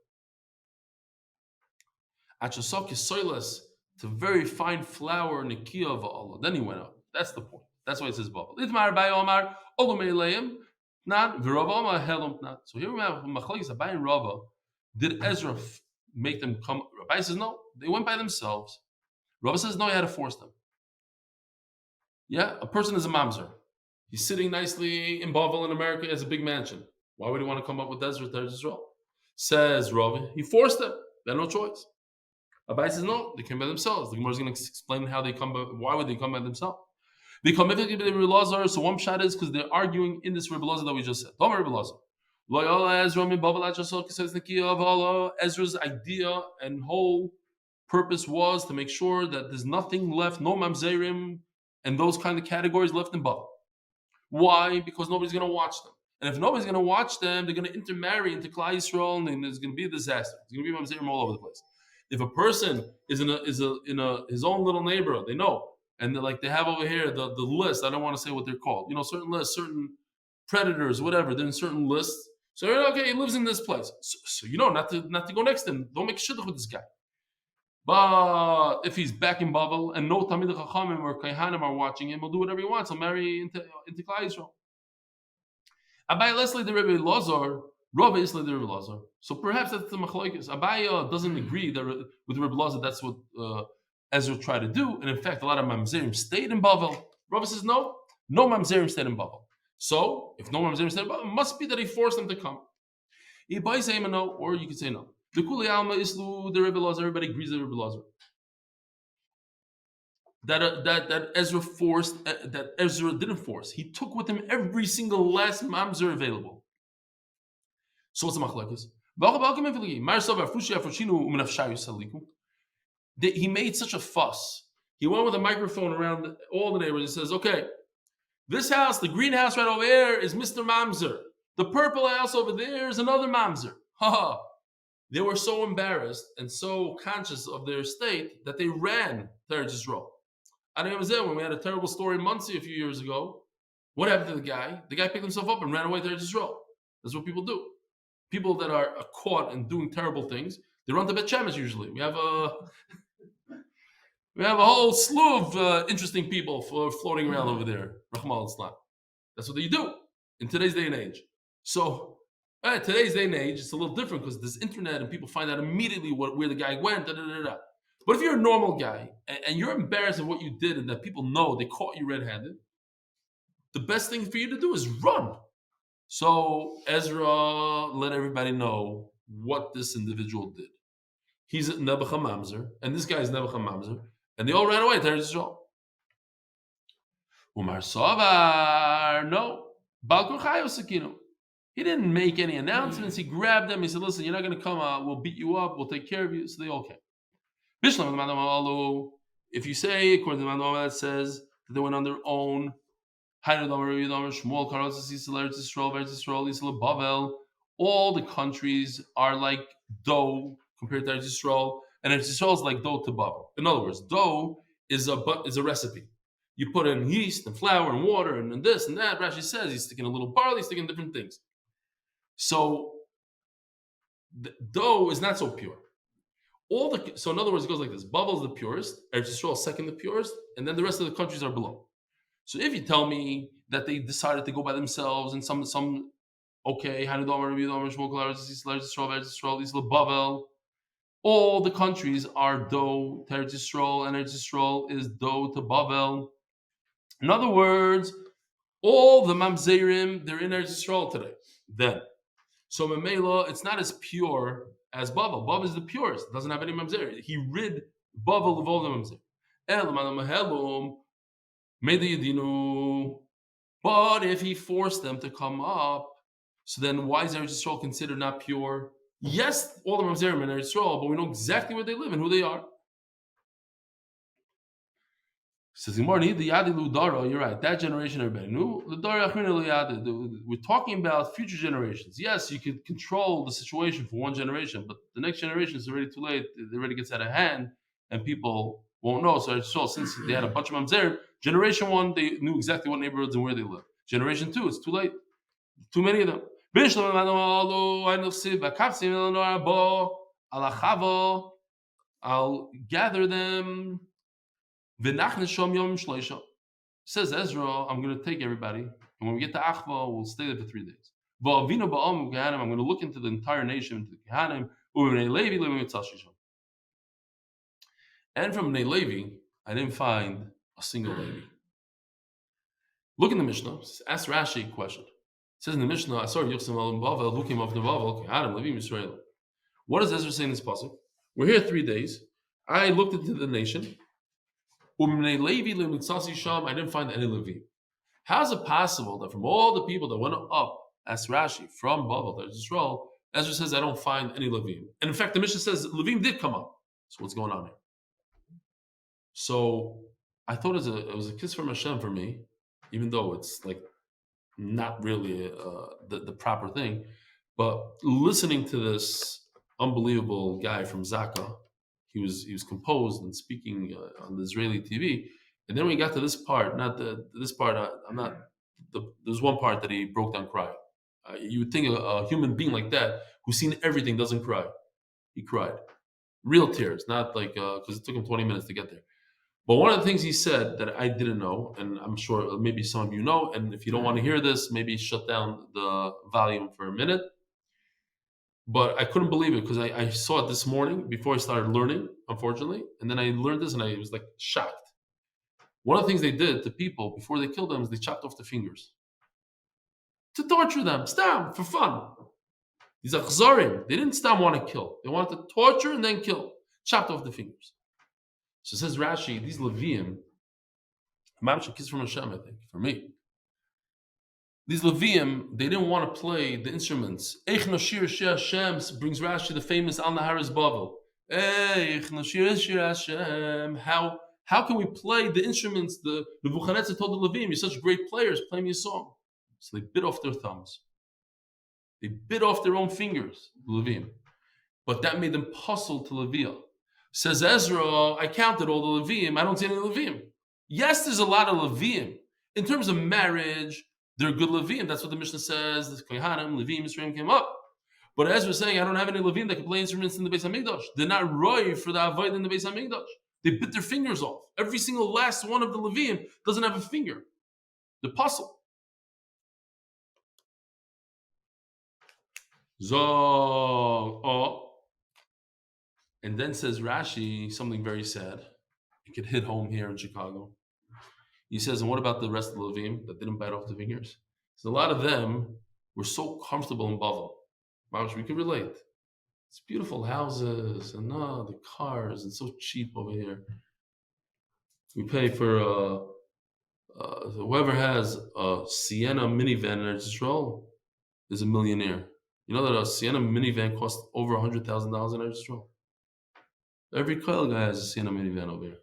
Achasok is soiless to very fine flour nikia of Allah. Then he went up. That's the point. That's why it says Bavel. Itmar by Omar, Olumelayim, not Virava Omar Helum not. So here we have Machlokes Abai and Rava. Did Ezra make them come? Rabbi says no, they went by themselves. Rava says no, you had to force them. Yeah, a person is a mamzer. He's sitting nicely in Bavel in America as a big mansion. Why would he want to come up with Ezra to Israel? Says Rava, he forced them. They had no choice. Abai says no, they came by themselves. The Gemara is going to explain how they come by. Why would they come by themselves? They come by Rabbi Elazar. So one shot is because they're arguing in this Rabbi Elazar that we just said. Don't Rabbi Elazar. Ezra's idea and whole purpose was to make sure that there's nothing left, no mamzerim and those kind of categories left in Bavel. Why? Because nobody's going to watch them. And if nobody's going to watch them, they're going to intermarry into Klal Yisrael, and there's going to be a disaster. There's going to be mamzerim all over the place. If a person is in his own little neighborhood, they know, and they have over here the list. I don't want to say what they're called. Certain lists, certain predators, whatever. They're in certain lists. So okay, he lives in this place. So not to go next to him. Don't make shidduch with this guy. But if he's back in Bavel and no Talmidei Chachamim or Kaihanim are watching him, he'll do whatever he wants. He'll marry into Klal Yisrael. Abai Leslie the Rebbe Lazar, Rabbi Isla the Rebbe Lazar. So perhaps that's the machlokes. Abai doesn't agree with Rebbe Lazar. That's what Ezra tried to do. And in fact, a lot of mamzerim stayed in Bavel. Rabbi says no mamzerim stayed in Bavel. So if no mamzerim stayed in Bavel, it must be that he forced them to come. He buys him a no, or you could say no. The Kuli Alma Islu the Rebbe Lazar. Everybody agrees with Rebbe Lazar. That Ezra forced, that Ezra didn't force. He took with him every single last mamzer available. So what's the machlokes? He made such a fuss. He went with a microphone around all the neighbors and says, okay, this house, the green house right over here is Mr. Mamzer. The purple house over there is another Mamzer. Ha! They were so embarrassed and so conscious of their state that they ran to Eretz Yisrael. I don't know when we had a terrible story in Muncie a few years ago. What happened to the guy? The guy picked himself up and ran away to Eretz Yisrael. That's what people do. People that are caught and doing terrible things, they run to Bet Shemesh usually. We have a whole slew of interesting people floating around over there. Rochel. That's what you do in today's day and age. So today's day and age, it's a little different because there's internet and people find out immediately where the guy went. But if you're a normal guy and you're embarrassed of what you did and that people know they caught you red-handed, the best thing for you to do is run. So Ezra let everybody know what this individual did. He's Nebuchadnezzar Mamzer, and this guy is Nebuchadnezzar Mamzer, and they all ran away to Israel. Umar Savar, no. Balkon Chayo Sakino. He didn't make any announcements. He grabbed them. He said, listen, you're not going to come out. We'll beat you up. We'll take care of you. So they all came. If you say, according to the Manoma, that says that they went on their own, All the countries are like dough compared to Eretz Yisrael, and Eretz Yisrael is like dough to Babel. In other words, dough is a recipe. You put in yeast and flour and water and this and that. Rashi says he's sticking a little barley, he's sticking different things. So the dough is not so pure. So in other words, it goes like this: Babel is the purest, Eretz Yisrael is second the purest, and then the rest of the countries are below. So if you tell me that they decided to go by themselves and some okay, all the countries are dough to Eretz Yisrael, and Eretz Yisrael is dough to Babel. In other words, all the mamzerim, they're in Eretz Yisrael today. Then, so Memela, it's not as pure as Babel. Babel is the purest; it doesn't have any mamzer. He rid Babel of all the mamzer. But if he forced them to come up, so then why is Eretz Yisrael considered not pure? Yes, all the mamzerim in Eretz Yisrael, but we know exactly where they live and who they are. Says you're right. That generation, everybody knew. We're talking about future generations. Yes, you could control the situation for one generation, but the next generation is already too late. It already gets out of hand, and people won't know. So since they had a bunch of mamzer, generation one, they knew exactly what neighborhoods and where they live. Generation two, it's too late. Too many of them. I'll gather them. Says Ezra, I'm going to take everybody, and when we get to Achva, we'll stay there for 3 days. I'm going to look into the entire nation, into the Kehanim, and from Bnei Levi, I didn't find a single Levi. Look in the Mishnah. Ask Rashi a question. It says in the Mishnah, I saw Yosef Mayer, who came off the Bavel, Kehanim, Levi, Yisrael. What does Ezra say in this pasuk? We're here 3 days. I looked into the nation. I didn't find any Levi. How is it possible that from all the people that went up, as Rashi, from Babel to Israel, Ezra says, I don't find any Levim? And in fact, the Mishnah says Levim did come up. So what's going on here? So I thought it was a kiss from Hashem for me, even though it's like not really the proper thing. But listening to this unbelievable guy from Zaka, he was composed and speaking on the Israeli TV, and then we got to this part. There's one part that he broke down crying. You would think a human being like that, who's seen everything, doesn't cry. He cried, real tears, not like because it took him 20 minutes to get there. But one of the things he said that I didn't know, and I'm sure maybe some of you know, and if you don't want to hear this, maybe shut down the volume for a minute. But I couldn't believe it because I saw it this morning before I started learning, unfortunately. And then I learned this and I was like shocked. One of the things they did to people before they killed them is they chopped off their fingers. To torture them, stam, for fun. These are chzarim. They didn't stam want to kill. They wanted to torture and then kill. Chopped off the fingers. So says Rashi, these Levium, Mamshah kiss from Hashem, I think, for me. These Levium, they didn't want to play the instruments. Eich Nashir Shir Hashem brings Rashi the famous Al Naharis Bavel. Eich Nashir Shir Hashem. How can we play the instruments? The Nebuchadnezzar told the Levium, you're such great players, play me a song. So they bit off their thumbs. They bit off their own fingers, the Levium. But that made them puzzle to Leviah. Says Ezra, I counted all the Levium. I don't see any Levium. Yes, there's a lot of Levium. In terms of marriage, they're good Levium. That's what the Mishnah says. The Kohanim, Levium, Yisrael came up. But Ezra is saying, I don't have any Levium that can play instruments in the Beis HaMikdash. They're not roy for the avoid in the Beis HaMikdash. They bit their fingers off. Every single last one of the Levium doesn't have a finger. The puzzle. And then says Rashi something very sad. It could hit home here in Chicago. He says, and what about the rest of the Levim that didn't bite off the fingers? So a lot of them were so comfortable in Bavel. We can relate. It's beautiful houses and the cars, and so cheap over here. We pay for whoever has a Sienna minivan in Israel is a millionaire. You know that a Sienna minivan costs over $100,000 in Israel. Every Koil guy has a Sienna minivan over here.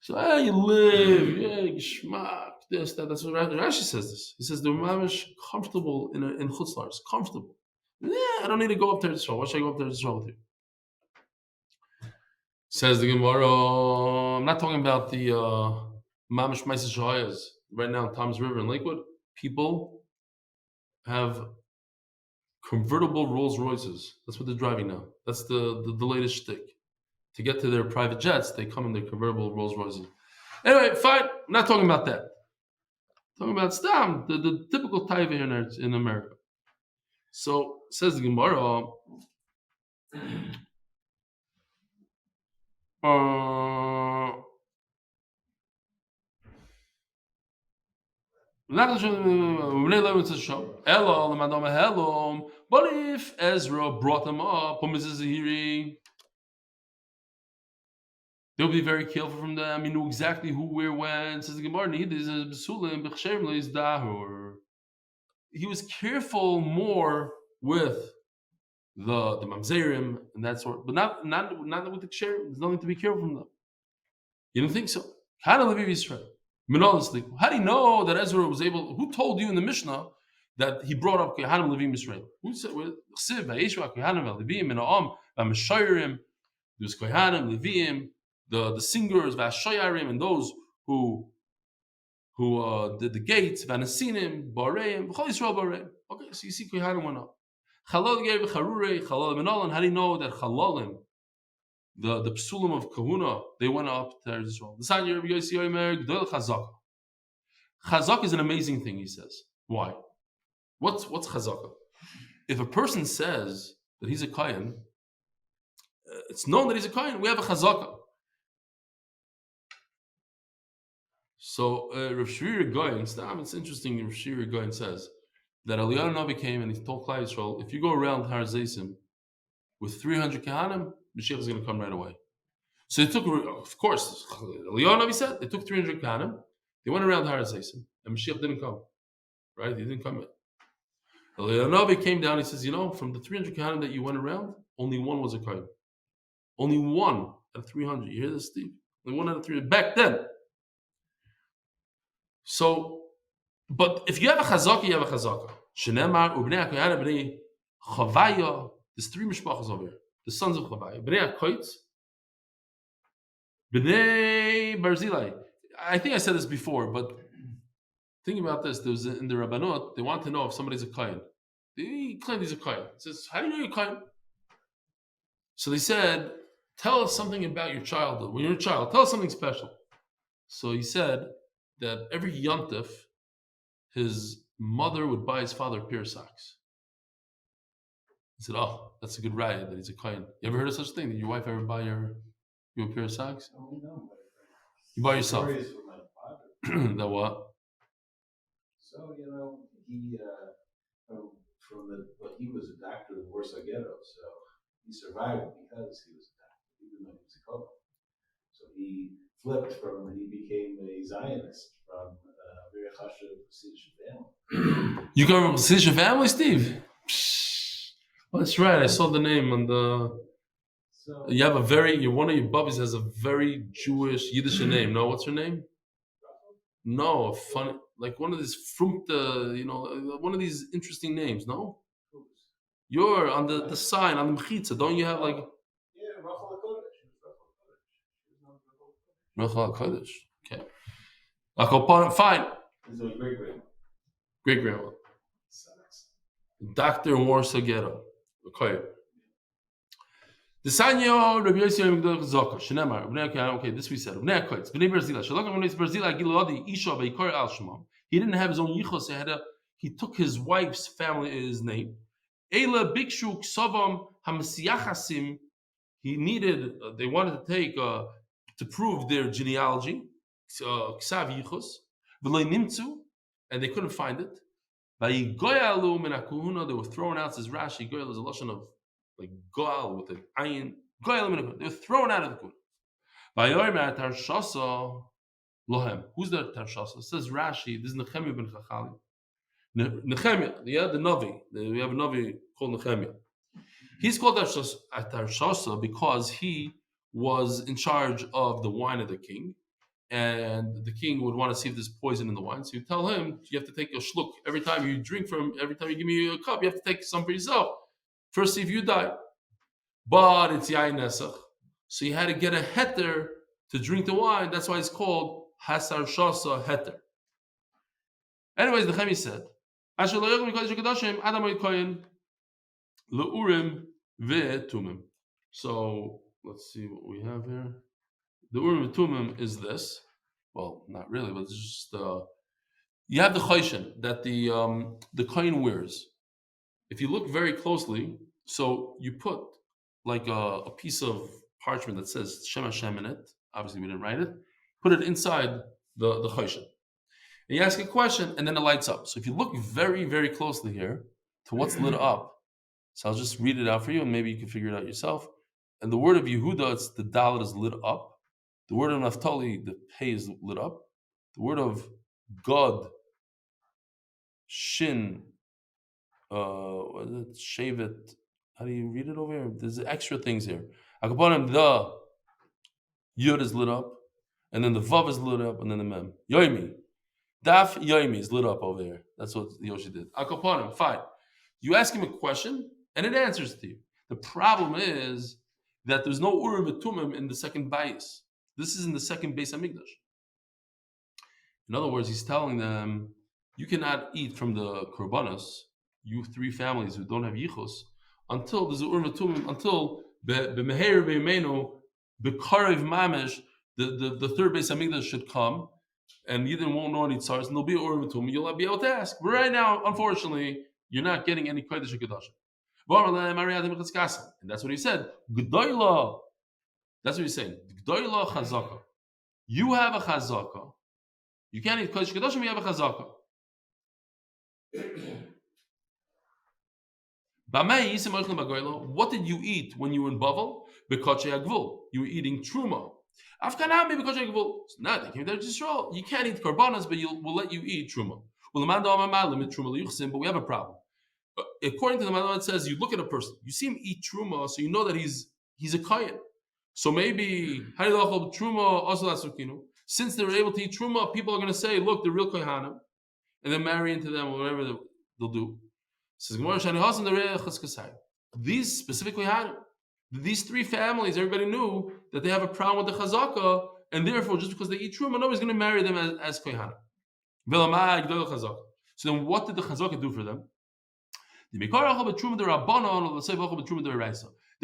So you live, geschmack, this, that. That's what Rashi says. This. He says the mamish comfortable in chutzlars, comfortable. Yeah, I don't need to go up there to show. Why should I go up there to show with you? Says the Gemara. I'm not talking about the mamish ma'aser shahayas right now in Tom's River in Lakewood. People have convertible Rolls Royces. That's what they're driving now. That's the latest shtick. To get to their private jets, they come in their convertible Rolls Royces. Anyway, fine. I'm not talking about that. I'm talking about Stam, the typical taiva here in America. So says the Gemara. But if Ezra brought them up, they'll be very careful from them. You know exactly who, where, when. Says the Gemara, he was careful more with the mamzerim and that sort, but not with the ksherim. There's nothing to be careful from them. You don't think so? How do you know that Ezra was able? Who told you in the Mishnah that he brought up Kohanim Levim Yisrael? Who said? There's Kohanim Levim, the singers, Vashoyarim, and those who did the gates, Vanasinim, Bareim, B'chol Yisrael Bareim. Okay, so you see Kohanim went up. Chalal gave Charurei, Chalal Menolan. How do you know that Chalalim, the psulim of Kahuna, they went up to Israel? The San Yerbi Yossi Omer Gdol Chazaka. Chazaka is an amazing thing. He says, why? What's Chazaka? If a person says that he's a Kayan, it's known that he's a Kayan. We have a Chazaka. So Rav Shri Goyen, it's interesting. Rav Shri Goyen says that Eliyahu Navi came and he told Klal Yisrael, if you go around Har Zeisim with 300 Kahanim, Mashiach is going to come right away. So it took, of course, Eliyahu Navi said, it took 300 Kahanim. They went around Har Zeisim, and Mashiach didn't come. Right? He didn't come yet. Eliyahu Navi came down, he says, from the 300 Kahanim that you went around, only one was a Kahan. Only one out of 300. You hear this, Steve? Only one out of 300. Back then. So, but if you have a chazaka, you have a chazaka. Shenemar, Ubnei HaKoyana, Bnei Chavaya, there's 3 mishpachas over here. The sons of Chavaya. Bnei HaKoyt, Bnei Barzilai. I think I said this before, but think about this. There was in the Rabbanot, they want to know if somebody's a Kohen. They claim he's a Kohen. It says, how do you know you're a Kohen? So they said, tell us something about your childhood. When you're a child, tell us something special. So he said that every yontif, his mother would buy his father a pair of socks. He said, oh, that's a good riot that he's a Kohen. You ever heard of such a thing? Did your wife ever buy you a pair of socks? Oh, no. You buy yourself. Stories from my father. That what? So, he, he was a doctor in Warsaw Ghetto, so he survived because he was a doctor, even though he was a Kohen. So he flipped he became a Zionist from a very Hasidic family. You come from a Hasidic family, Steve? Well, that's right. I saw the name on the. So you have one of your bubbies has a very Jewish Yiddish name. No, what's her name? No, funny, like one of these one of these interesting names. No, you're on the sign on the mechitza. Don't you have like? Yeah, Rochel Kodesh. Okay. Fine. This is a Great grandma. Doctor in Warsaw Ghetto. Okay. The Sanyo Rabbi Yossi Migdol Zaka Shenemar. Okay, this we said. Bnei Koitz. Bnei Berzila. Shalom Bnei Berzila Giladi Isha Veikor Al Shemam. He didn't have his own yichos. He took his wife's family his name. Eila Bikshu Ksavam Hamasiachasim. He needed. They wanted to take to prove their genealogy. Ksav yichos. V'lei nimtzu, and they couldn't find it. Vayigoyalu min hakuhuna. They were thrown out. Says Rashi. Goyal is a lashon of like goal with an ayin. Goyal min hakuhuna. They were thrown out of the kuna. Vayomer tarshasa lohem. Who's the tarshasa? Says Rashi. This is Nechemia ben Chachali. Nechemia, the Navi. We have a Navi called Nechemia. He's called Tarshasa because he was in charge of the wine of the king, and the king would want to see if there's poison in the wine. So you tell him you have to take a shluck every time you drink every time you give me a cup, you have to take some for yourself. First, see if you die. But it's yain nesach, so you had to get a heter to drink the wine. That's why it's called hasar shasa heter. Anyways, the Nechemia said, "Asher lo yochel mikodesh hakadoshim adam kohen leurim ve'tumim." So let's see what we have here. The urim ve'tumim is this. Well, not really, but it's just you have the chashon that the kohen wears. If you look very closely, so you put like a piece of parchment that says Shem Hashem in it. Obviously, we didn't write it. Put it inside the chashon. And you ask a question, and then it lights up. So if you look very, very closely here to what's lit up, so I'll just read it out for you, and maybe you can figure it out yourself. And the word of Yehuda, it's the dalet is lit up. The word of Naphtali, the pei is lit up. The word of God, Shin, what is it? Shevet. How do you read it over here? There's extra things here. Akaponim, the Yud is lit up, and then the Vav is lit up, and then the Mem. Yomi. Daf Yomi is lit up over here. That's what Yoshi did. Akaponim, fine. You ask him a question, and it answers to you. The problem is that there's no Urim Tumim in the second Beis. This is in the second Beis Hamikdash. In other words, he's telling them, you cannot eat from the Korbanos, you three families who don't have Yichus, until there's Urim Tumim, until Bemeher Beimenu, Bekarev Mamesh, the third Beis Hamikdash should come, and yidden won't know any tzars, and there'll be an Urim Tumim, you'll be able to ask. But right now, unfortunately, you're not getting any Kodesh or Kedoshim. And that's what he said. G'doyla. That's what he's saying. G'doyla chazaka. You have a chazaka. You can't eat Kodesh Kedoshim, you have a chazaka. What did you eat when you were in Bavel? You were eating truma. You can't eat korbanos, but we'll let you eat truma. But we have a problem. According to the Madonna, it says you look at a person, you see him eat truma, so you know that he's a kohen. So maybe since they were able to eat truma, people are going to say, look, they're real kohanim, and then marry into them or whatever they'll do. These specific kohanim, these three families, everybody knew that they have a problem with the chazaka, and therefore, just because they eat truma, nobody's going to marry them as kohanim. So then, what did the chazaka do for them? They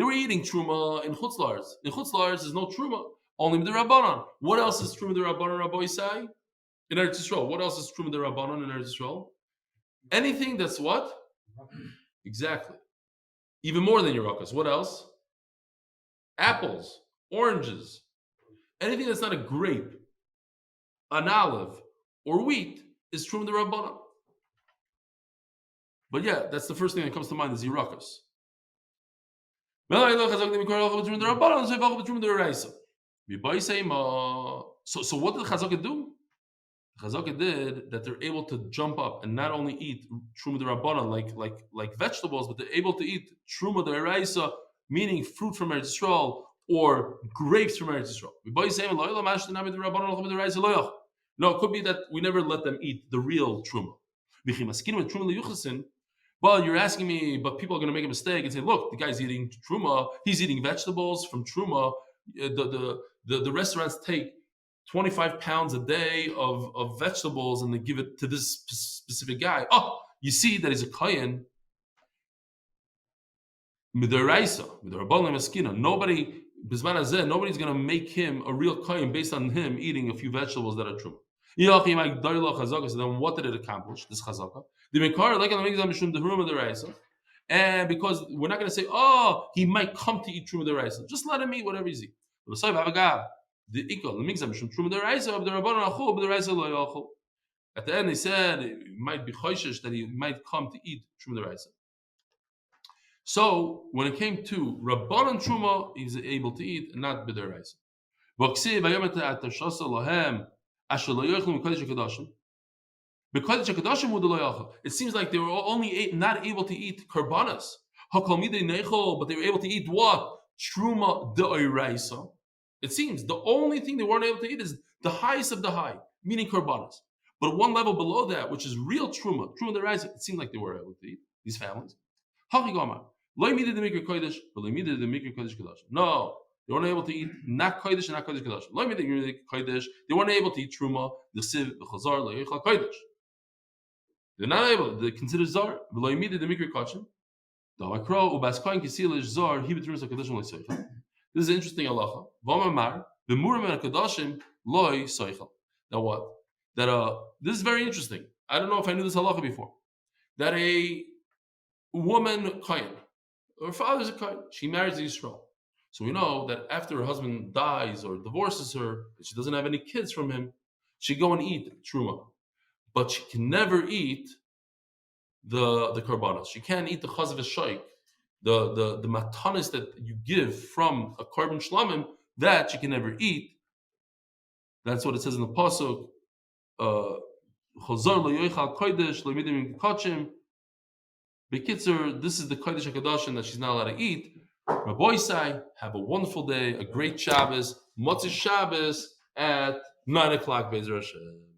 were eating truma in chutzlars. In chutzlars, there's no truma, only the rabbanon. What else is truma the rabbanon? Rabbi Isai in Eretz Yisrael. What else is truma the rabbanon in Eretz Yisrael? Anything that's what? Exactly. Even more than Yerokas. What else? Apples, oranges, anything that's not a grape, an olive, or wheat is truma the rabbanon. But yeah, that's the first thing that comes to mind is Yerokas. So what did Chazaka do? Chazaka did that they're able to jump up and not only eat truma d'Rabbanan like vegetables, but they're able to eat truma d'Oraisa, meaning fruit from Eretz Yisrael or grapes from Eretz Yisrael. No, it could be that we never let them eat the real truma. Well, you're asking me, but people are going to make a mistake and say, look, the guy's eating truma, he's eating vegetables from truma. The restaurants take 25 pounds a day of vegetables and they give it to this specific guy. Oh, you see that he's a kohen. Nobody's going to make him a real kohen based on him eating a few vegetables that are truma. So then what did it accomplish, this chazaka? And because we're not going to say, oh, he might come to eat truma d'oraisa. Just let him eat whatever he's eating. At the end, they said it might be choishish that he might come to eat truma d'oraisa. So when it came to rabbanon truma, he's able to eat and not b'doraisa. It seems like they were only not able to eat korbanos, but they were able to eat what? Truma d'oraisa. It seems the only thing they weren't able to eat is the highest of the high, meaning korbanos. But one level below that, which is real truma the rise, it seemed like they were able to eat, these families. No, they weren't able to eat not kodesh and not kodesh kedosh. They weren't able to eat truma, the siv, the chazar, the kodesh. They're not able. They consider zar. This is an interesting halacha. Now what? That this is very interesting. I don't know if I knew this halacha before. That a woman kohen, her father's a kohen, she marries Yisrael. So we know that after her husband dies or divorces her, and she doesn't have any kids from him, she go and eat truma, but she can never eat the korbanos. She can't eat the chazav shaykh, the matanis that you give from a korban shlamim, that she can never eat. That's what it says in the pasuk. Chazar loyochal kodesh lomidim kachim. Bekitzer, this is the kodesh hakadashim that she's not allowed to eat. Rabbi Isai, have a wonderful day, a great Shabbos, Motzei Shabbos at 9:00 Be'ez Rochel.